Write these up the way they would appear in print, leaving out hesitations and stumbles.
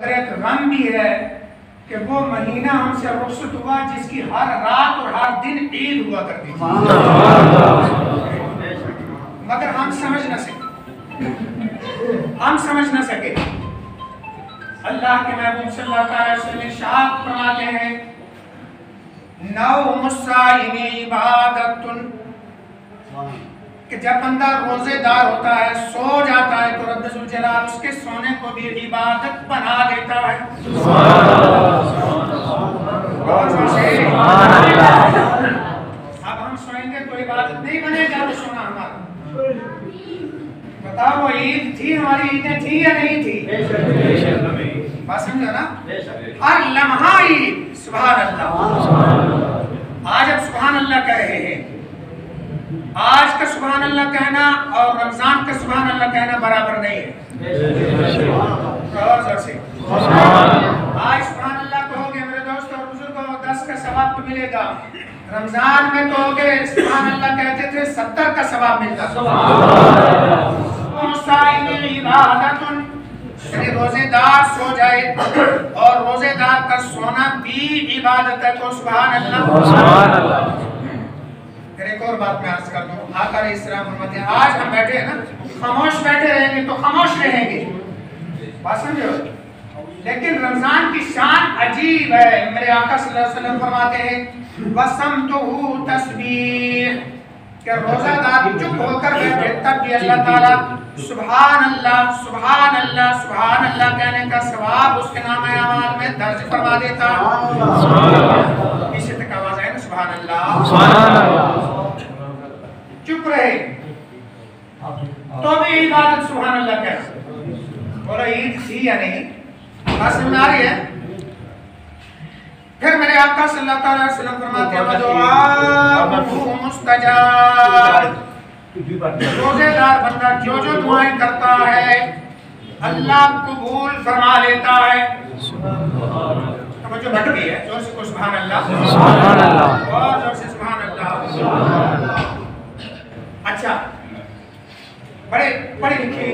एक रंग भी है कि वो महीना हमसे रुखसत हुआ जिसकी हर रात और हर दिन ईद हुआ करती थी, मगर हम समझ न सके। अल्लाह के महबूब सल्लल्लाहु अलैहि वसल्लम इरशाद फरमाते हैं, नौमुस्साइमी इबादतुन, कि जब बंदा रोजेदार होता है, सो जाता है, तो रब्बुल जलाल उसके सोने को भी इबादत बना देता है। अब हम सोएंगे तो इबादत नहीं बनेगा तो सोना हमारा। बताओ वो ईद थी, हमारी ईदें थी या नहीं थी? बात समझो ना, हर लम्हा ईद। सुभान अल्लाह। आज अब सुभान अल्लाह कह रहे हैं। आज का सुभान अल्लाह कहना और रमजान का सुभान अल्लाह कहना बराबर नहीं है। और से आज सुभान अल्लाह कहोगे मेरे दोस्तों और बुजुर्गों, 10 का सवाब तो मिलेगा। रमजान में कहोगे सुभान अल्लाह कहते थे 70 का सवाब मिलता। रोजेदार सो जाए और रोजेदार का सोना भी इबादत है, तो सुभान अल्लाह। फिर एक और बात मैं अर्ज कर दूं, आका अलैहिस्सलाम फरमाते हैं, आज हम बैठे हैं ना, खामोश बैठे रहेंगे तो खामोश रहेंगे, बात समझो। लेकिन रमजान की शान अजीब है। मेरे आका सल्लल्लाहु अलैहि वसल्लम फरमाते हैं, वसमतुहु तस्बीह, कि रोजादार चुप होकर बैठे तब भी अल्लाह ताला सुभान अल्लाह सुभान अल्लाह सुभान अल्लाह कहने का सवाब उसके नामे अमाल में दर्ज फरमा देता। इसी तक आवाज है ना, सुभान अल्लाह। चुप रहे तो भी इबादत सुभान अल्लाह कह। बोलो ईद थी या नहीं? बात समझ आ रही है? फिर मेरे आका सल्लल्लाहु अलैहि वसल्लम फरमाते हैं, दुआ मुस्तजाब, रोजेदार बंदा जो जो दुआएं करता है अल्लाह कबूल फरमा लेता है। जो भट गई है, जोर से को सुभान अल्लाह, सुभान अल्लाह, बहुत जोर से सुभान अल्लाह। अच्छा, बड़े पढ़े लिखे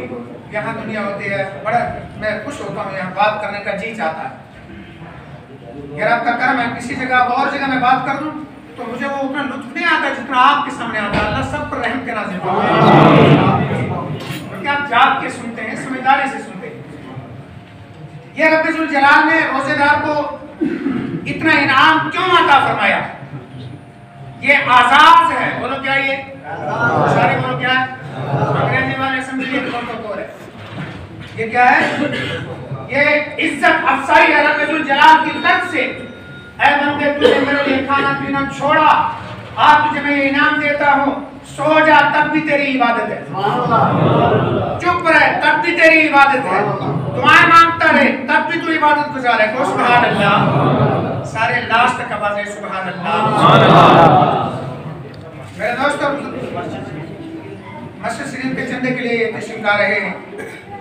यहाँ दुनिया होती है, बड़ा मैं खुश होता हूँ, यहाँ बात करने का जी चाहता है। यार आपका कर्म है, किसी जगह और जगह मैं बात कर दूं तो मुझे वो उतना लुत्फ नहीं आता जितना आपके सामने आता है। अल्लाह सब पर रहम के नाज़िल हो, क्योंकि आप जाग के सुनते हैं, समझदारी से सुनते हैं। ये रब्बुल जलाल ने रोजेदार को इतना इनाम क्यों अता फरमाया? ये आजाद है। बोलो क्या ये सारे, बोलो क्या है? अंग्रेजी वाले समझिए प्रोटोकॉल है। ये क्या है? ये इज्जत अफसाई है रब्बुल जलाल की तरफ से। ऐ बंदे, तूने मेरे लिए खाना पीना छोड़ा, आज तुझे मैं ये इनाम देता हूँ, सो जा तब भी तेरी इबादत है, चुप रहे तब भी तेरी इबादत है, दुआएं मांगता रहे तब भी तू इबादत गुजार है। सुभान अल्लाह। सारे लास्ट तक आवाज है सुभान अल्लाह। मेरे दोस्तों, मस्जिद शरीफ के चंदे के लिए तशरीफ ला रहे हैं,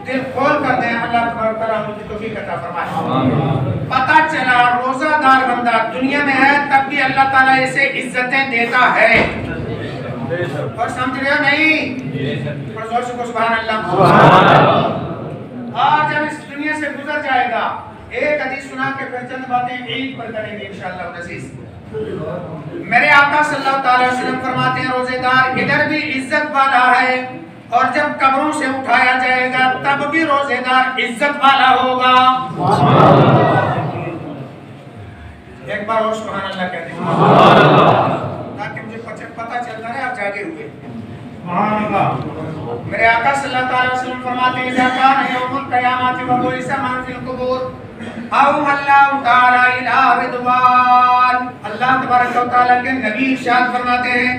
दिल खोल कर दें, अल्लाह तआला मुझे तौफीक अता फरमाए। पता चला रोजादार बंदा दुनिया में है तब भी अल्लाह ताला इसे इज्जतें देता है। और समझ रहे हो नहीं? जोर से सुभान अल्लाह। और जब इस दुनिया से गुजर जाएगा, एक हदीस सुना के फिर चंद बातें ईद पर करेंगे इंशाअल्लाह अज़ीज़। मेरे आका सल्लल्लाहु अलैहि वसल्लम फरमाते हैं, रोजेदार इधर भी इज्जत वाला है और जब कब्रों से उठाया जाएगा तब भी रोजेदार इज्जत वाला होगा। एक बार और सुभान अल्लाह कहते हैं, ताकि मुझे पता चलता रहे आप जागे हुए। मेरे आका सल्लल्लाहु अलैहि वसल्लम फरमाते हैं, जाका यौमुल क़यामत व बुइसा मन फिल कुबूर औ अल्लाह ताला इला रिदवान। अल्लाह तबारक व तआला के नबी इरशाद फरमाते हैं,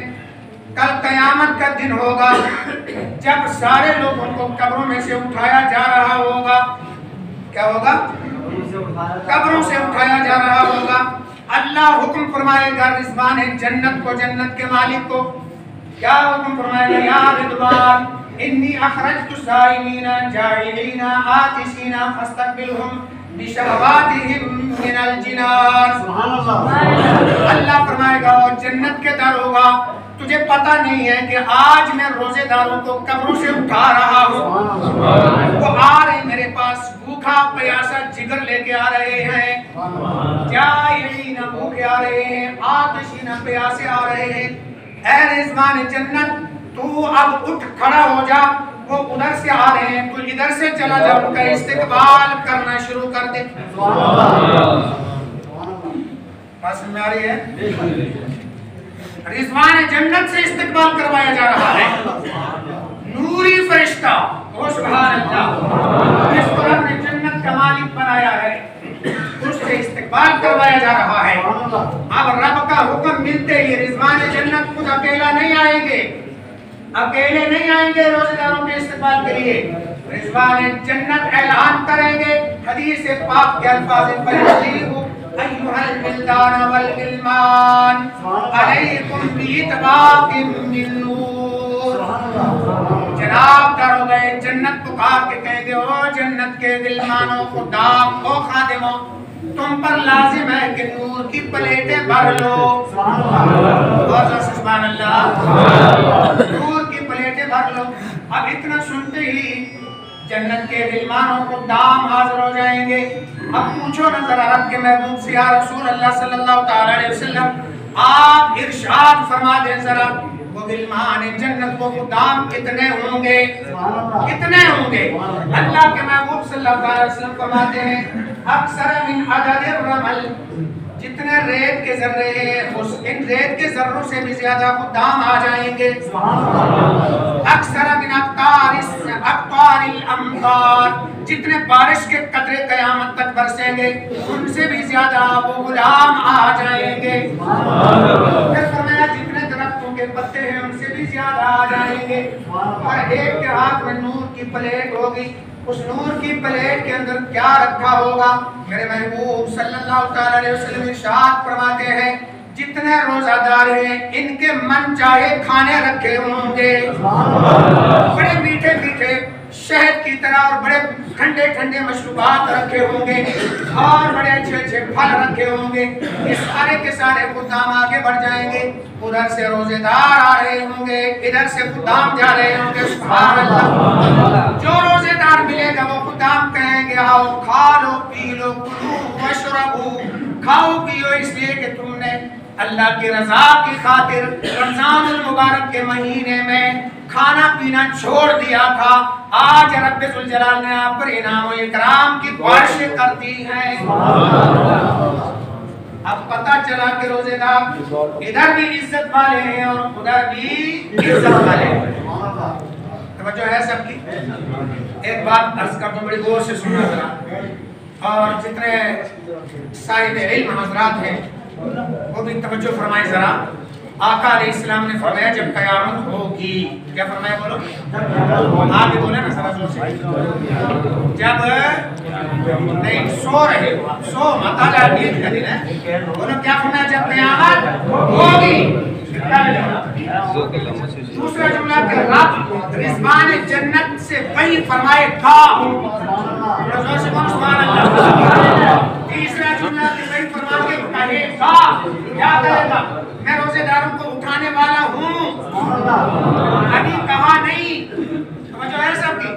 कल कयामत का दिन होगा जब सारे लोगों को कब्रों में से उठाया जा रहा होगा। क्या होगा? कब्रों से उठाया जा रहा होगा। अल्लाह हुक्म फरमाएगा रिज़वान जन्नत को, जन्नत के मालिक को। क्या हुक्म फरमाएगा? या रिज़वान इन्नी अखरजतु साइमीना जाइलीना आतिशीना फस्तकबिलहुम बिशहवातिहिम मिनल जिनान। सुभान अल्लाह। अल्लाह फरमाएगा और जन्नत के दर होगा, तुझे पता नहीं है कि आज मैं रोजेदारों को कब्रों से उठा रहा हूँ, वो आ रहे मेरे पास भूखा प्यासा जिगर लेके आ रहे हैं, जाई न भूखे आ रहे हैं, आतिशी न प्यासे आ रहे हैं। ऐ रिज़वान जन्नत तू अब उठ खड़ा हो जा, वो उधर से आ रहे हैं, तू इधर से चला जा, उनका इस्तेकबाल करना शुरू कर दे। बात समझ में आ रही है? रिज़वान जन्नत से इस्तेकबाल करवाया जा रहा है। नूरी फरिश्ता ओ सुभान अल्लाह, जिसको रब ने जन्नत का मालिक बनाया है, उससे इस्तेकबाल करवाया जा रहा है। अब रब का हुक्म मिलते ही रिज़वान जन्नत खुद अकेला नहीं आएंगे, अकेले नहीं आएंगे रोजेदारों के इस्तेकबाल के लिए। रिज़वान जन्नत ऐलान करेंगे, हदीस पाक के अल्फाज़ फरीज़ अय्युहल बिल्दान वल इल्मान अलैकुम बितबाकिम मिन नूर। जनाब दरोगे जन्नत पुकार के कहेंगे, ओ जन्नत के दिलमानों, खुदाम ओ खादिमों, तुम पर लाजिम है कि नूर की प्लेटें भर लो। सुभान अल्लाह, नूर की प्लेटें भर लो। अब इतना सुनते ही जन्नत के दिलमानों को दाम हाजिर हो जाएंगे। अब पूछो न जरा रब के महबूब से, या रसूल अल्लाह सल्लल्लाहु तआला अलैहि वसल्लम, आप इरशाद फरमा दें जरा, वो दिलमान जन्नत को दाम कितने होंगे, कितने होंगे? अल्लाह के महबूब सल्लल्लाहु अलैहि वसल्लम फरमाते हैं, अक्सर मिन अददिर रमल, जितने रेत के जर्रे हैं, उस इन रेत के जर्रों से भी ज्यादा दाम आ जाएंगे। अक्सर मिन अक़तारिल अम्तार, जितने बारिश के कतरे कयामत तक बरसेंगे, उनसे भी ज्यादा वो गुलाम आ जाएंगे। फिर फरमाया जितने दरख्तों के पत्ते हैं, उनसे भी ज्यादा आ जाएंगे। और एक के हाथ में नूर की प्लेट होगी, उस नूर की प्लेट के अंदर क्या रखा होगा? मेरे महबूब सल्लल्लाहु तआला अलैहि वसल्लम इरशाद फरमाते हैं, जितने रोजादार हैं इनके मन चाहे खाने रखे होंगे, बड़े मीठे मीठे शहद की तरह, और बड़े ठंडे ठंडे मशरूबात रखे होंगे, और बड़े अच्छे अच्छे फल रखे होंगे। ये सारे के सारे खुदाम आगे बढ़ जाएंगे, उधर से रोजेदार आ रहे होंगे, इधर से खुदाम जा रहे होंगे। सुभान अल्लाह, जो रोजेदार मिलेगा वो खुदाम कहेंगे, आओ खा लो पी लो, कुलू वशरबू, खाओ पियो इसलिए कि तुमने अल्लाह की रजा की खातिर रमजानुल मुबारक के महीने में खाना पीना छोड़ दिया था। आज रब्बे जुल जलाल ने आप पर इनाम और इकराम की बारिशें कर दी हैं। अब पता चला कि रोजेदार इधर भी इज्जत वाले हैं और उधर भी इज्जत वाले हैं। तवज्जो है सबकी? एक बात अर्ज कर दूं, बड़ी गौर से सुनना जरा, और जितने साहिब इल्म हज़रात हैं वो भी तवज्जो फरमाए जरा। आका अलैहिस्सलाम ने फरमाया जब क़यामत होगी, क्या फरमाया बोलो? आगे बोले ना जरा जोर से। जब नहीं सो रहे हो, सो मत आजा, नींद का दिन है, बोलो क्या फरमाया? जब क़यामत होगी। दूसरा जुमला के रब रिज़वान जन्नत से वही फरमाएगा। तीसरा जुमला के वही फरमा के कहेगा, क्या कहेगा? मैं रोजेदारों को उठाने वाला हूँ। अभी कहा नहीं, समझो है सबकी,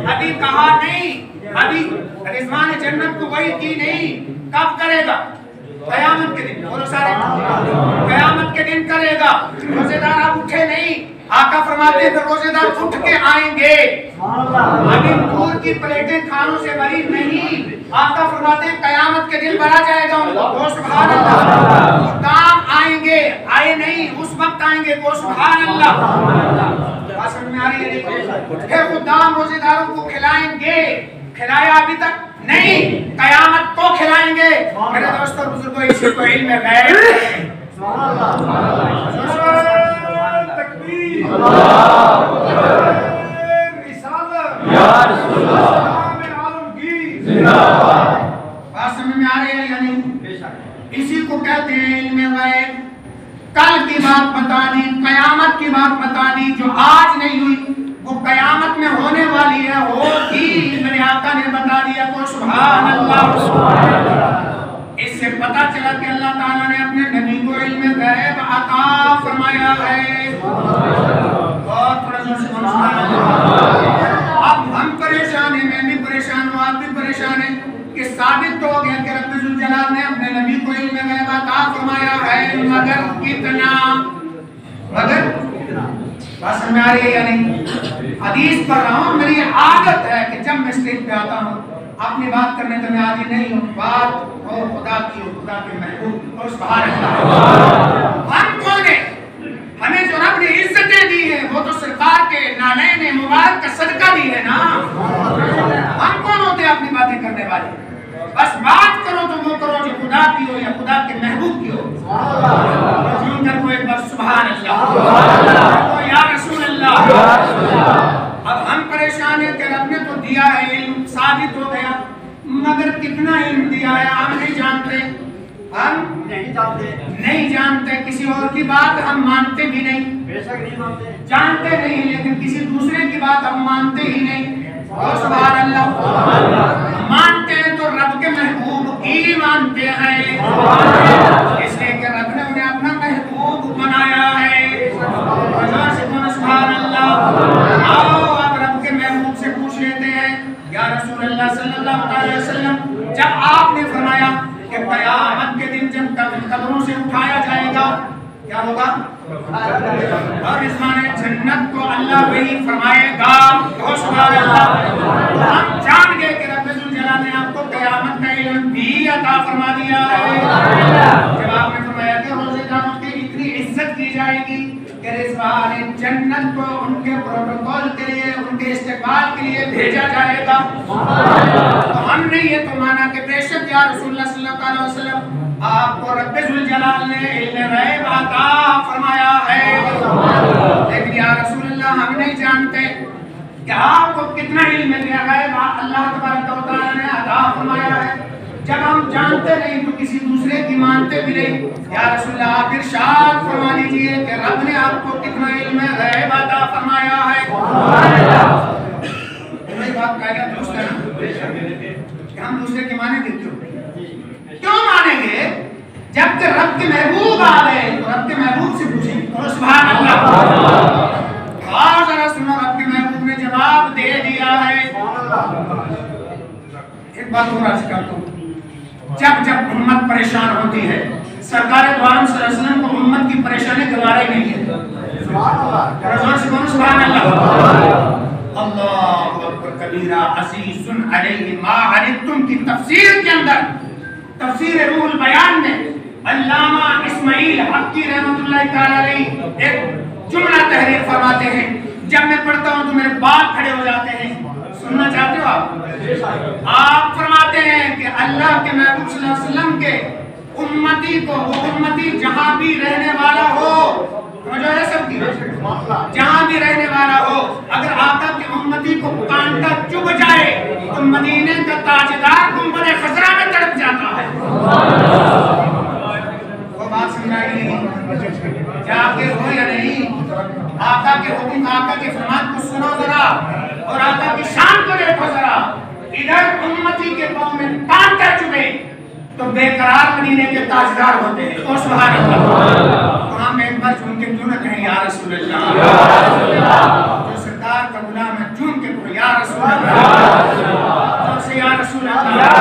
अभी कहा नहीं, अभी रिज़वान जन्नत को वही की नहीं। कब करेगा? क़यामत के दिन। बोलो सारे, क़यामत के दिन करेगा। रोजेदार अब उठे नहीं, आका फरमाते हैं रोजेदार उठ के आएंगे। अभी नूर की प्लेटें खानों से भरी नहीं, आका फरमाते हैं क़यामत के दिन भरा जाएगा उनको। सुभान अल्लाह, खुदाम आएंगे, आए नहीं उस वक्त आएंगे वो। सुभान अल्लाह, समझ में आ रही है? फिर खुदाम रोजेदारों को खिलाएंगे, खिलाया अभी तक नहीं, क़यामत को खिलाएंगे। मेरे दोस्तों बुजुर्गों, इसी को इल्म गैब है। बात समझ में आ रही है? यानी इसी को कहते हैं इल्म गैब। कल की बात बतानी, क़यामत की बात बतानी, जो आज नहीं हुई वो क़यामत में होने वाली है, होगी। मेरे आका ने बता दिया को। सुभान अल्लाह। इससे पता चला कि अल्लाह ताला ने अपने नबी को इल्म गैब अता फरमाया है। साबित तो हो गया कि रब्बुल जुल जलाल ने अपने नबी को इल्म गैब अता फरमाया है, मगर कितना, मगर बात समझ आ रही है या नहीं? हदीस पढ़ रहा हूँ, मेरी आदत है कि जब मैं स्टेज पे आता हूँ अपनी बात करने तो मैं आदि नहीं हूँ, बात और खुदा की हो, खुदा के महबूब और सुभान अल्लाह। हम कौन है? हमें जो रब ने इज्जतें दी है वो तो सरकार के नालैन मुबारक का सदका दी है ना। हम कौन होते हैं अपनी बातें करने वाले? बस बात करो तो वो करो जो खुदा की हो या खुदा के महबूब की हो। सुनकर को एक बार सुभान अल्लाह, या रसूल अल्लाह। अब हम परेशान हैं कि रब ने तो दिया है, इल्म साबित हो गया, मगर कितना इल्म दिया है हम नहीं जानते। हम नहीं जानते, किसी और की बात हम मानते भी नहीं, बेशक नहीं मानते, जानते नहीं, लेकिन किसी दूसरे की बात हम मानते ही नहीं। और सुभान अल्लाह, मानते हैं तो रब के महबूब की मानते हैं, इसलिए कि रब ने उन्हें अपना महबूब बनाया है। सुभान अल्लाह। आओ अब रब के महबूब से पूछ लेते हैं, या रसूल अल्लाह सल्लल्लाहु अलैहि वसल्लम, जब आपने फरमाया कि क़यामत के दिन जब कब्रों से उठाया जाएगा क्या होगा? और इस माने जन्नत को अल्लाह वही फरमाएगा। सुभान अल्लाह। हम जान गए कि रब्बुल जलाल ने आपको क़यामत का इल्म भी अता फरमा दिया है। जब आपने फरमाया कि रोज़ेदारों की इतनी इज्जत की जाएगी कि रिज़वान जन्नत को उनके प्रोटोकॉल के लिए, उनके इस्तेमाल के लिए भेजा जाएगा, तो हमने ये तो माना कि बेशक या रसूलुल्लाह सल्लल्लाहु अलैहि वसल्लम आपको रब्बुल जलाल ने इल्म गैब अता फरमाया है। लेकिन या रसूलुल्लाह हम नहीं जानते कि आपको कितना इल्म गैब अल्लाह तबारक व तआला ने अता फरमाया है। जब हम जानते नहीं तो किसी दूसरे की मानते भी नहीं। या रसूलुल्लाह आप इरशाद फरमा दीजिए कि रब ने आपको कितना इल्म गैब अता फरमाया है। मेरी बात कायदा दुरुस्त है ना? कि हम दूसरे की मानेंगे क्यों मानेंगे? जब के रब के महबूब आ गए तो रब के महबूब से पूछेंगे। और सुभान अल्लाह। और जरा सुनो, रब के महबूब ने जवाब दे दिया है। एक बात और अर्ज करता हूं, जब जब उम्मत परेशान होती है, सरकार दो आलम सल्लल्लाहु अलैहि वसल्लम को उम्मत की परेशानी गवारा ही नहीं है। सुभान अल्लाह। अल्लाहु अकबर कबीरा अज़ीज़ुन अलैहि मा अनित्तुम की तफसीर के अंदर, तफसीर रूहुल बयान में अल्लामा इस्माइल हक्की रहमतुल्लाहि तआला अलैहि एक जुमला तहरीर फरमाते हैं। जब मैं पढ़ता हूं तो मेरे बाल खड़े हो जाते हैं। सुनना चाहते हो आप? आप फरमाते हैं कि अल्लाह के महबूब सल्लल्लाहु अलैहि वसल्लम के उम्मती को, वो उम्मती जहां भी रहने वाला हो, जो है सबकी, जहां भी रहने वाला हो, अगर आका की उम्मती को कांटा चुभ जाए तो मदीने का ताजदार गुंबद खजरा में तड़प जाता है। वो बात समझाई नहीं? जाके हो या नहीं? आका के हुक्म, आका के फरमान को सुनो जरा और आका की शान को देखो जरा। इधर उम्मती के पांव में कांटा चुभे तो बेकरार मदीने के ताजदार होते हैं। और सुभान अल्लाह। तो हम एक बार झूम के क्यों ना कहें या रसूल अल्लाह। जो सरकार का गुलाम है झूम के कहो या रसूल अल्लाह, या रसूल अल्लाह।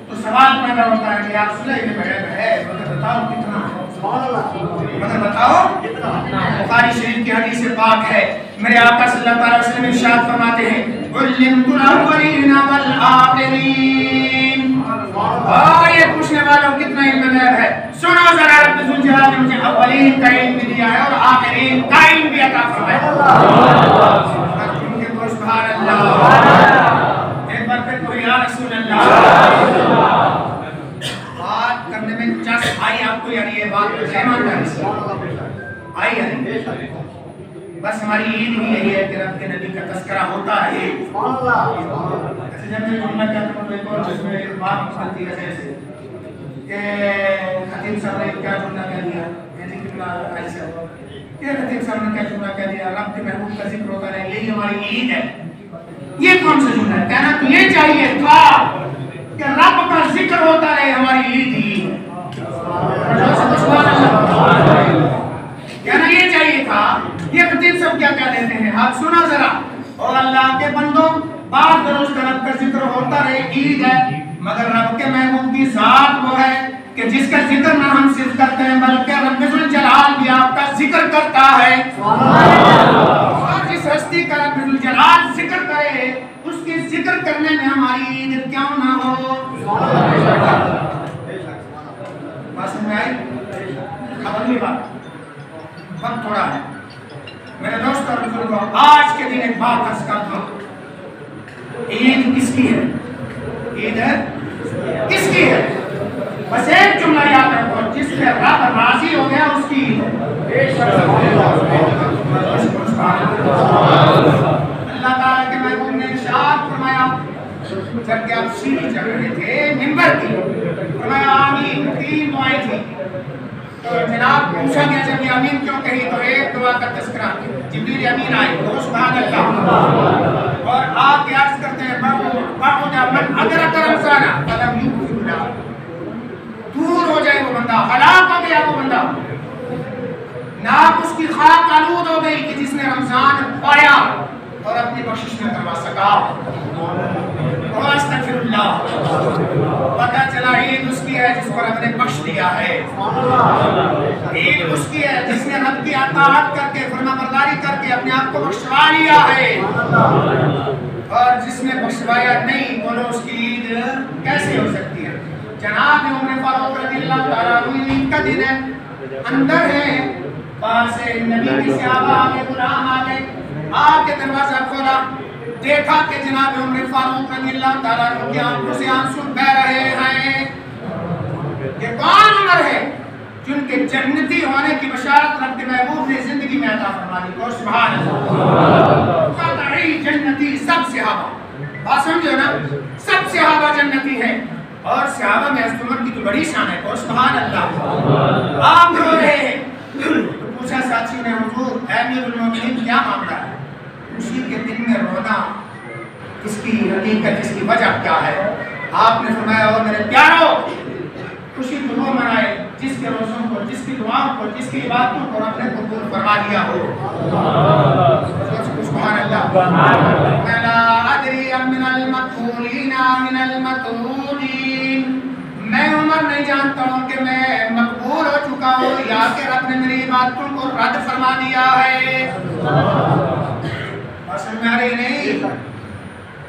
तो सवाल पैदा होता है कि या रसूल अल्लाह है, मगर बताओ कितना है? मगर बताओ कितना? बुखारी शरीफ की हदीस पाक है, मेरे आका सल्लल्लाहु अलैहि वसल्लम इरशाद फरमाते हैं, उल्लिमतुल अव्वलीना वल आखिरीन। ये पूछने वालों कितना इल्म गैब है? सुनो जरा, रब्बुल जलाल ने मुझे अव्वलीन का इल्म भी दिया है और आखिरीन का इल्म भी अता फरमाया। सुभान अल्लाह। एक बार फिर कोई या रसूल अल्लाह। बात करने में चस आई आपको, यानी ये बात ईमानदारी से आई है। बस हमारी ईद ही यही है कि रब के नबी का तज़किरा होता है। जब मैं जुमला कहता हूं तो एक और इसमें बात निकलती है जैसे कि खतीब साहब ने क्या जुमला कह दिया, यानी कितना ऐसा कि खतीब साहब ने क्या जुमला कह दिया, रब के महबूब का जिक्र होता है, यही हमारी ईद है। ये कौन सा जुमला है? कहना तो ये चाहिए था कि रब का जिक्र होता रहे, हमारी ईद ही है। कहना ये चाहिए था। ये खतीब सब क्या कह देते हैं, आप सुना जरा। और अल्लाह के बंदों, बात दरोज का रब का जिक्र होता रहे, है, ईद है, मगर रब के महबूब की ज़ात वो है कि जिसका जिक्र ना हम सिर्फ करते हैं बल्कि रब्बुल जलाल भी आपका जिक्र करता है। और जिस हस्ती का रब्बुल जलाल जिक्र करे उसके जिक्र करने में हमारी ईद क्यों ना हो। बात समझ में आई? अब अगली बात, वक्त थोड़ा है मेरे दोस्त और बुजुर्गों, आज के दिन एक बात अर्ज करता हूं, ईद किसकी है? ईद है किसकी है? बस एक जुमला याद रखो, जिससे रब राजी हो गया उसकी ईद है। अल्लाह ताला के महबूब ने इरशाद फरमाया, जबकि आप सीढ़ी चढ़ रहे थे मिंबर की, फरमाया आमीन, 3 दुआएं थी। तो जनाब पूछा गया जब ये आमीन क्यों कही, तो एक दुआ का तज़किरा जिब्रील अमीन आए, वो सुभान अल्लाह, और आप अर्ज करते हैं दूर हो जाए वो बंदा, हलाक हो गया वो बंदा, नाक उसकी खाक आलूद हो गई कि जिसने रमजान पाया और अपनी बख्शिश न करवा सका। पता चला ईद उसकी है जिसको रब ने बख्श दिया है, ईद उसकी है जिसने रब की अताअत करके फरमाबरदारी करके अपने आप को बख्शवा लिया है, और जिसने बख्शवाया नहीं बोलो उसकी ईद कैसे हो सकती है। जनाब उमर फारूक रज़ियल्लाहु ताला अन्हु ईद का दिन है, अंदर है, बाहर से नबी के सहाबा आगे, गुलाम आगे, आके दरवाजा खोला, देखा कि जनाब उमर फारूक रज़ियल्लाहु ताला अन्हु की आंखों से आंसू बह रहे हैं। ये कौन उमर है जिनके जन्नती होने की बशारत रब के महबूब ने जिंदगी में अता फरमा दी। और सुभान अल्लाह, कतई जन्नती, सब सहाबा, बात समझो ना, सब सहाबा जन्नती है, और सहाबा में हज़रत उमर की तो बड़ी शान है। और सुभान अल्लाह, आप रो रहे हैं। तो पूछा साथी ने, हुजूर अमीरुल मोमिनीन क्या मामला है? खुशी के दिन में रोना इसकी हकीकत, इसकी वजह क्या है? आपने फरमाया, और मेरे प्यारो, खुशी तो वो मनाए जिसके रोज़ों को, जिसकी दुआओं को, जिसकी इबादतों को अपने कबूल फरमा लिया हो। सुभान अल्लाह। ला अदरी मिनल मक़बूलीना मिनल मतरूदीन, मैं उमर नहीं जानता हूँ कि मैं मकबूल हो चुका हूँ या कि रब ने मेरी इबादतों को रद्द फरमा दिया है। समझ में आ रही नहीं?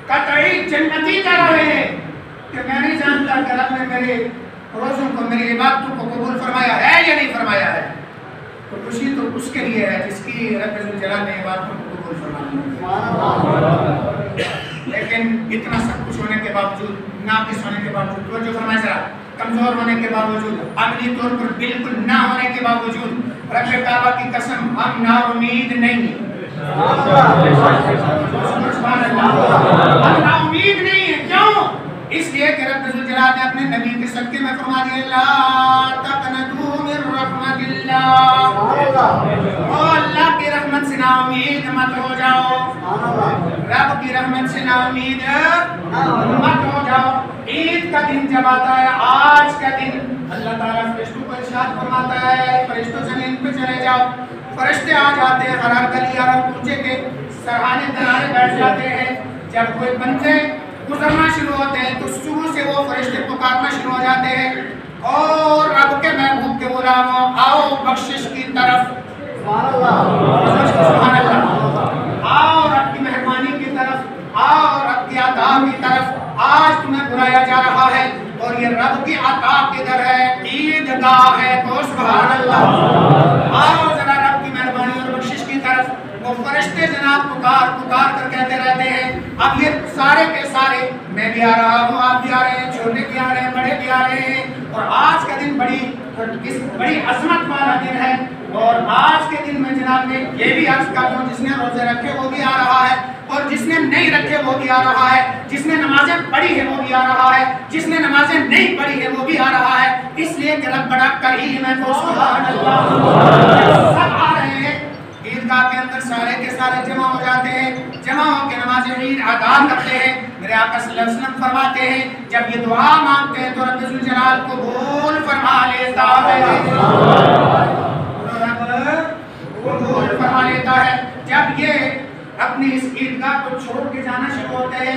कतई जन्नती कर रहे हैं कि मैं नहीं जानता कि रब ने मेरे रोज़ों को, मेरी इबादतों को कबूल फरमाया है या नहीं फरमाया है। तो खुशी तो उसके लिए है जिसकी रब्बुल जलाल ने इबादतों को कबूल फरमाया। लेकिन इतना सब कुछ होने के बावजूद, नाक़िस होने के बावजूद, वो जो फरमाया जरा, कमज़ोर होने के बावजूद, अमली तौर पर बिल्कुल ना होने के बावजूद, रब काबा की कसम, हम नाउमीद नहीं हैं। हम नाउमीद नहीं है। क्यों? इसलिए कि रब्बुल जलाल ने अपने नबी के सदके में फरमा दिया, ला तक़नतू मिन रहमतिल्लाह, ओ अल्लाह की रहमत से नाउमीद मत हो जाओ, रब की रहमत से नाउमीद मत हो जाओ। ईद का दिन जब आता है, आज का दिन, अल्लाह ताला फरिश्तों को इरशाद फरमाता है, फरिश्तों ज़मीन पे चले जाओ। फरिश्ते आ जाते हैं, हर गली हर कूचे के सरहाने दरारे बैठ जाते हैं। जब कोई बंदे गुजरना शुरू होते हैं तो शुरू से वो फरिश्ते पुकारना शुरू हो जाते हैं, और रब के महबूब के गुलामों, आओ बख्शिश की तरफ, आओ रब की मेहरबानी की तरफ, आओ रब की अता की तरफ। आज तुम्हें बुलाया जा रहा है, और ये रब की अता किधर है? ईदगाह है। तो सुभान अल्लाह, आओ जरा रब की मेहरबानी और बख्शिश की तरफ। वो फरिश्ते जनाब पुकार पुकार कर कहते रहते हैं। अब ये सारे के सारे, मैं भी आ रहा हूँ, आप भी आ रहे हैं, छोटे भी आ रहे हैं, बड़े भी आ रहे हैं, और आज का दिन बड़ी अजमत वाला दिन है। और आज के दिन में जनाब में ये भी अर्ज करता हूँ, जिसने रोजे रखे वो भी आ रहा है, और जिसने नहीं रखे वो भी आ रहा है, जिसने नमाजें पढ़ी है वो भी आ रहा है, जिसने नमाजें नहीं पढ़ी है वो भी आ रहा है। इसलिए कि रब बड़ा करीम है। तो सुभान अल्लाह, सब आ रहे हैं। ईदगाह के अंदर सारे के सारे जमा हो जाते हैं, जमा होकर नमाज ईद अदा करते हैं। मेरे आका सल्लल्लाहु अलैहि वसल्लम फरमाते हैं, जब ये दुआ मांगते हैं तो रब्बुल जलाल को कबूल फरमा लेता है, कबूल फरमा लेता है। जब ये अपनी इस ईदगाह को छोड़ के जाना शुरू होते हैं,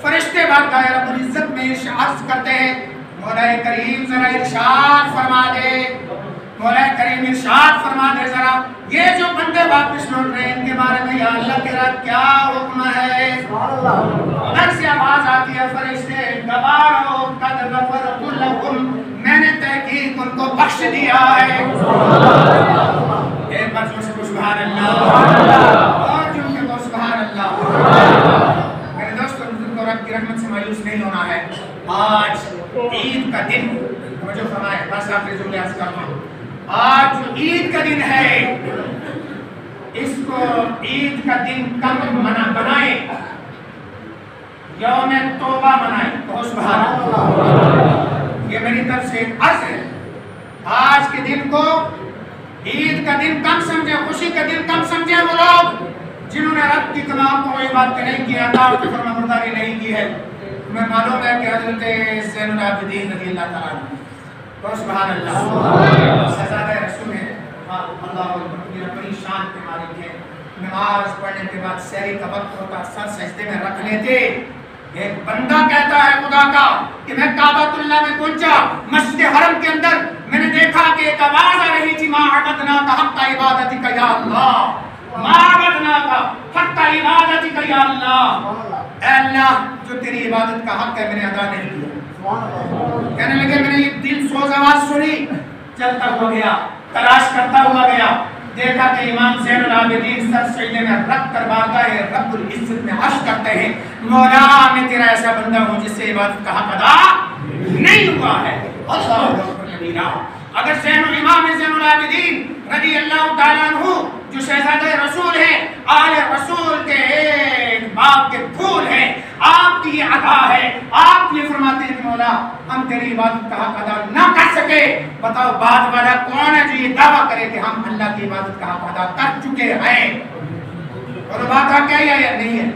फरिश्ते बारगाह रब्बुल इज्जत में अर्ज करते हैं, मौला करीम जरा इरशाद फरमा दे, मौला करीम इरशाद फरमा दे जरा, ये जो बंदे वापस लौट रहे हैं इनके बारे में या अल्लाह तेरा क्या हुक्म है। उधर से आवाज आती है, फरिश्ते गवारो कद गफरतु लहुम, मैंने तहकीक उनको बख्श दिया है। एक बार जोर से सुभान अल्लाह और जुम्मे को सुभान अल्लाह। मेरे दोस्तों, तुमको रब की रहमत से मायूस नहीं होना है। आज ईद का दिन, मुझे फरमाए बस आखिरी जुमले अर्ज करता हूं, आज जो ईद का दिन है इसको ईद का दिन कब बनाए, यौम तौबा मनाए। तो सुभान अल्लाह, ये मेरी तरफ से एक अर्ज है। आज के दिन को ईद का दिन कम समझे, खुशी का दिन कम समझे वो लोग जिन्होंने रब की कलाम को इबादत नहीं किया, अल्लाह की फरमाबरदारी नहीं की है। तुम्हें मालूम है कि हज़रत ज़ैनुल आबिदीन रज़ियल्लाहु तआला अन्हु, तो सुभान अल्लाह, शहज़ादे रसूल है, अल्लाह बड़ी शान के मालिक है। नमाज पढ़ने के बाद सहरी का वक्त होता, सर सजदे में रख लेते। एक बंदा कहता है खुदा का कि मैं काबतुल्लाह में पहुंचा, मस्जिद हरम के अंदर मैंने देखा कि एक आवाज आ रही थी, मा अबदना का हक़्क़ इबादतिका या अल्लाह, मा अबदना का हक़्क़ इबादतिका या अल्लाह। ऐ अल्लाह, जो तेरी इबादत का हक है मैंने अदा नहीं किया। कहने लगे मैंने ये दिल सोज आवाज सुनी, चलता हुआ गया, तलाश करता हुआ गया, देखा कि इमाम ज़ैनुल आबिदीन सर सजदे में रख कर बारगाह रब्बुल इज्जत में अर्ज़ करते हैं, मौला मैं तेरा ऐसा बंदा हूं जिससे इबादत का हक अदा नहीं हुआ है। अल्लाहु अकबर कबीरा। अगर इमाम ज़ैनुल आबिदीन रज़ियल्लाहु तआला अन्हु जो शहज़ादे रसूल हैं, आले रसूल के एक बाप के फूल हैं, आपकी ये अदा है, आप ये फरमाते हैं कि मौला हम तेरी इबादत का हक अदा ना कर सके। बताओ बात वाला कौन है जो ये दावा करे कि हम अल्लाह की इबादत का हक अदा कर चुके हैं। और बात है क्या या नहीं है?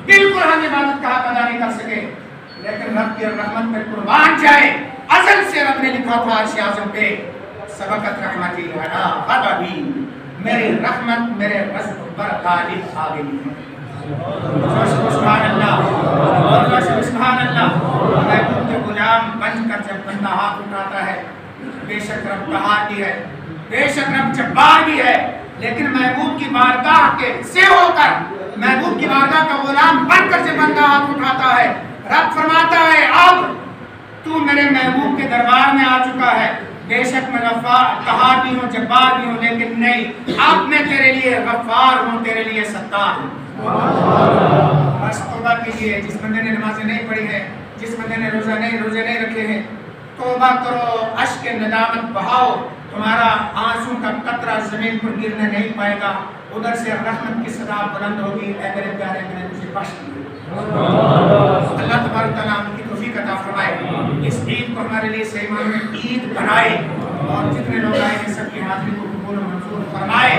बिल्कुल हम इबादत का हक अदा नहीं कर सके, लेकिन रब की रहमत में कुर्बान जाए, अज़ल से रब ने लिखा था अर्श आज़म पे, सबकत रहमती अला गज़बी, मेरी रहमत मेरे गज़ब पर गालिब आ गई है। सुभान अल्लाह, सुभान अल्लाह। महबूब के गुलाम बनकर जब बंदा हाथ उठाता है, बेशक रब कहार भी है, बेशक रब जब्बार भी है, लेकिन महबूब की बारगाह के से होकर, महबूब की बारगाह का गुलाम बनकर जब बंदा हाथ उठाता है, रब फरमाता है अब तू मेरे महबूब के दरबार में आ चुका है। बेशक मैं कहार भी हूँ, जब्बार भी हूँ, लेकिन नहीं, अब मैं तेरे लिए गफ्फार हूँ, तेरे लिए सत्तार हूँ। बस तौबा कीजिए। जिस बंदे ने नमाज़ें नहीं पढ़ी है, जिस बंदे ने रोजे नहीं रखे हैं, तौबा करो, अश्क नदामत बहाओ, तुम्हारा आंसू का कतरा जमीन पर गिरने नहीं पाएगा। उधर से रहमत की सदा बुलंद होगी, ऐ मेरे प्यारे मैंने तुझे बख्श दिया। अल्लाह तबारक तआला उनकी तौफीक अता फरमाए, इस ईद को हमारे लिए सही मायने में ईद बनाए, और जितने लोग आए हैं सबकी हाज़िरी को कबूल और मंजूर फरमाए।